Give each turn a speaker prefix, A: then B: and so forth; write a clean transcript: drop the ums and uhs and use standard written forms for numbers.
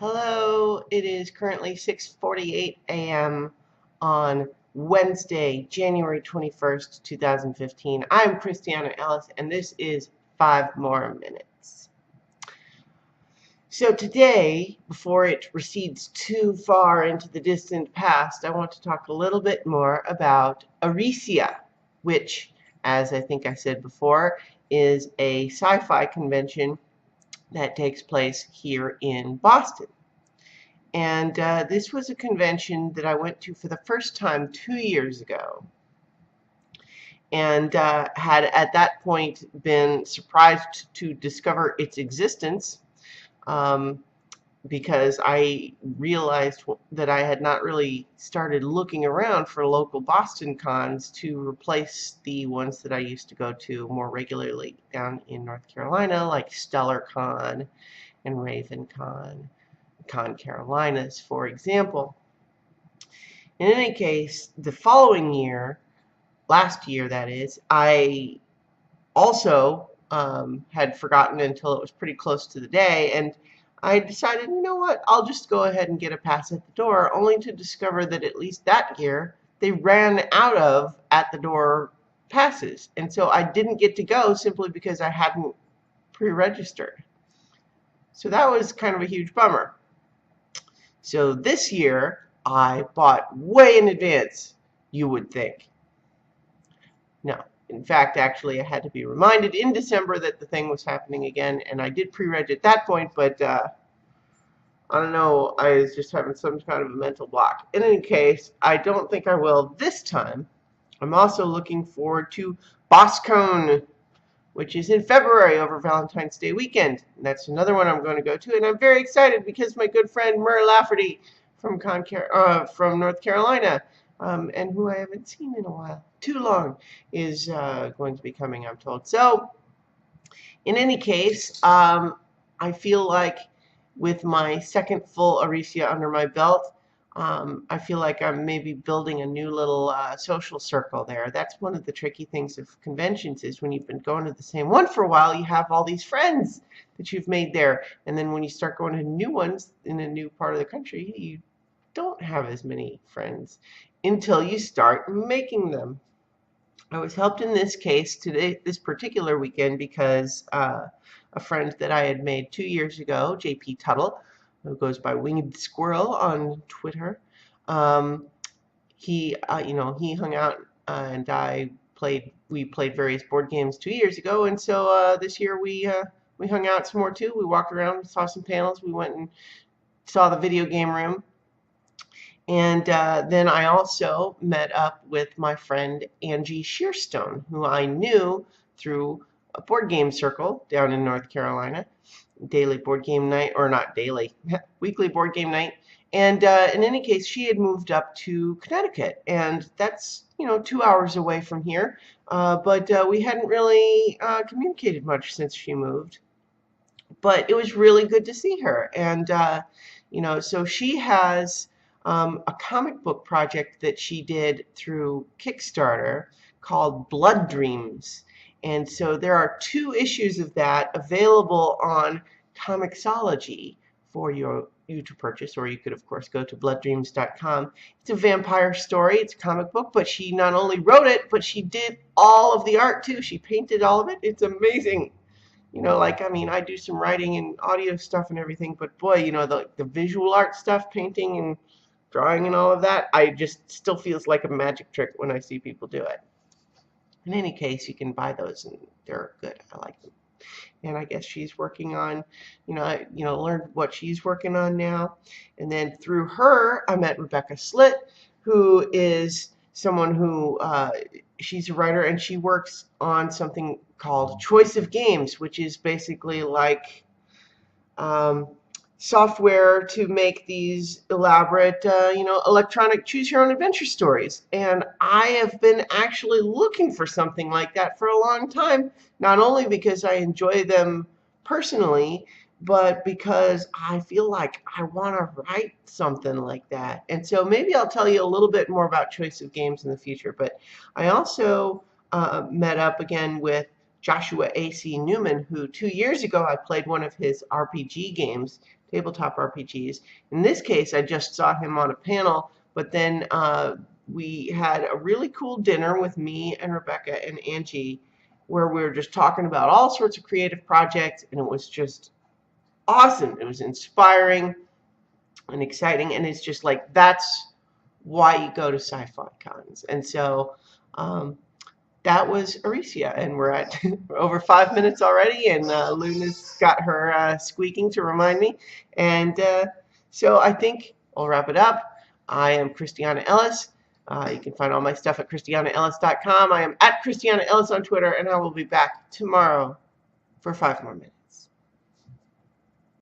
A: Hello, it is currently 6:48 a.m. on Wednesday, January 21st, 2015. I'm Christiana Ellis, and this is 5 More Minutes. So today, before it recedes too far into the distant past, I want to talk a little bit more about Arisia, which, as I think I said before, is a sci-fi convention that takes place here in Boston. And this was a convention that I went to for the first time 2 years ago, and had at that point been surprised to discover its existence, because I realized that I had not really started looking around for local Boston cons to replace the ones that I used to go to more regularly down in North Carolina, like Stellar Con and Raven Con Carolinas, for example. In any case, the following year, last year that is, I also had forgotten until it was pretty close to the day, and I decided, you know what, I'll just go ahead and get a pass at the door, only to discover that at least that year they ran out of at the door passes, and so I didn't get to go simply because I hadn't pre-registered. So that was kind of a huge bummer. So this year, I bought way in advance, you would think. No, in fact, actually, I had to be reminded in December that the thing was happening again, and I did pre-reg at that point, but I don't know, I was just having some kind of a mental block. In any case, I don't think I will this time. I'm also looking forward to BosCon, which is in February over Valentine's Day weekend. And that's another one I'm going to go to, and I'm very excited because my good friend Murray Lafferty from North Carolina, and who I haven't seen in a while, too long, is going to be coming, I'm told. So, in any case, I feel like with my second full Arisia under my belt, I feel like I'm maybe building a new little social circle there. That's one of the tricky things of conventions, is when you've been going to the same one for a while, you have all these friends that you've made there. And then when you start going to new ones in a new part of the country, you don't have as many friends until you start making them. I was helped in this case today, this particular weekend, because a friend that I had made 2 years ago, JP Tuttle, who goes by Winged Squirrel on Twitter, he hung out, and we played various board games 2 years ago, and so this year we hung out some more too. We walked around, saw some panels, we went and saw the video game room. And then I also met up with my friend Angie Shearstone, who I knew through a board game circle down in North Carolina, daily board game night, or not daily, weekly board game night. And in any case, she had moved up to Connecticut, and that's 2 hours away from here. But we hadn't really communicated much since she moved. But it was really good to see her, and so she has a comic book project that she did through Kickstarter called Blood Dreams. And so there are 2 issues of that available on Comixology for you to purchase, or you could, of course, go to blooddreams.com. It's a vampire story. It's a comic book, but she not only wrote it, but she did all of the art, too. She painted all of it. It's amazing. I do some writing and audio stuff and everything, but boy, the visual art stuff, painting and drawing and all of that, I just still feels like a magic trick when I see people do it. In any case, you can buy those, and they're good. I like them. And I guess she's working on, learned what she's working on now. And then through her, I met Rebecca Slitt, who is someone who, she's a writer, and she works on something called Choice of Games, which is basically like software to make these elaborate, electronic choose-your-own-adventure stories. And I have been actually looking for something like that for a long time, not only because I enjoy them personally, but because I feel like I want to write something like that. And so maybe I'll tell you a little bit more about Choice of Games in the future. But I also met up again with Joshua A.C. Newman, who 2 years ago I played one of his RPG games tabletop RPGs. In this case, I just saw him on a panel, but then we had a really cool dinner with me and Rebecca and Angie where we were just talking about all sorts of creative projects, and it was just awesome. It was inspiring and exciting, and it's just like that's why you go to sci-fi cons. And so that was Arisia, and we're at over 5 minutes already, and Luna's got her squeaking to remind me. And so I think I'll wrap it up. I am Christiana Ellis. You can find all my stuff at christianaellis.com. I am at Christiana Ellis on Twitter, and I will be back tomorrow for 5 more minutes.